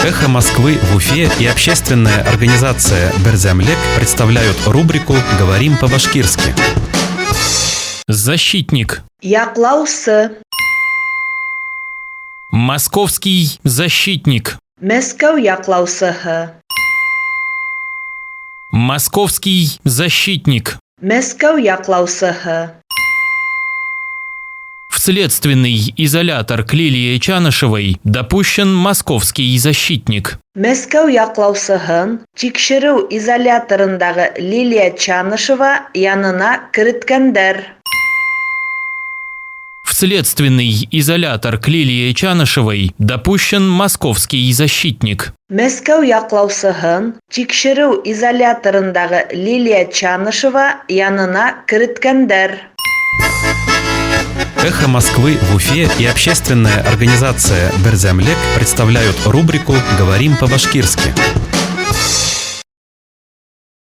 «Эхо Москвы» в Уфе и общественная организация «Берзямлек» представляют рубрику «Говорим по-башкирски». Защитник. Яклаусы. Московский защитник. Мәскәү яклаусыһы. Московский защитник. Мәскәү яклаусыһы. В следственный изолятор к Лилии Чанышевой допущен московский защитник. Мәскәү яклаусыһын тикшерү изоляторындагы Лилия Чанышева янына керткәндәр. В следственный изолятор к Лилии Чанышевой допущен московский защитник. Мәскәү яклаусыһын тикшерү изоляторындагы Лилия Чанышева янына керткәндәр. «Эхо Москвы» в Уфе и общественная организация «Берзямлек» представляют рубрику «Говорим по-башкирски».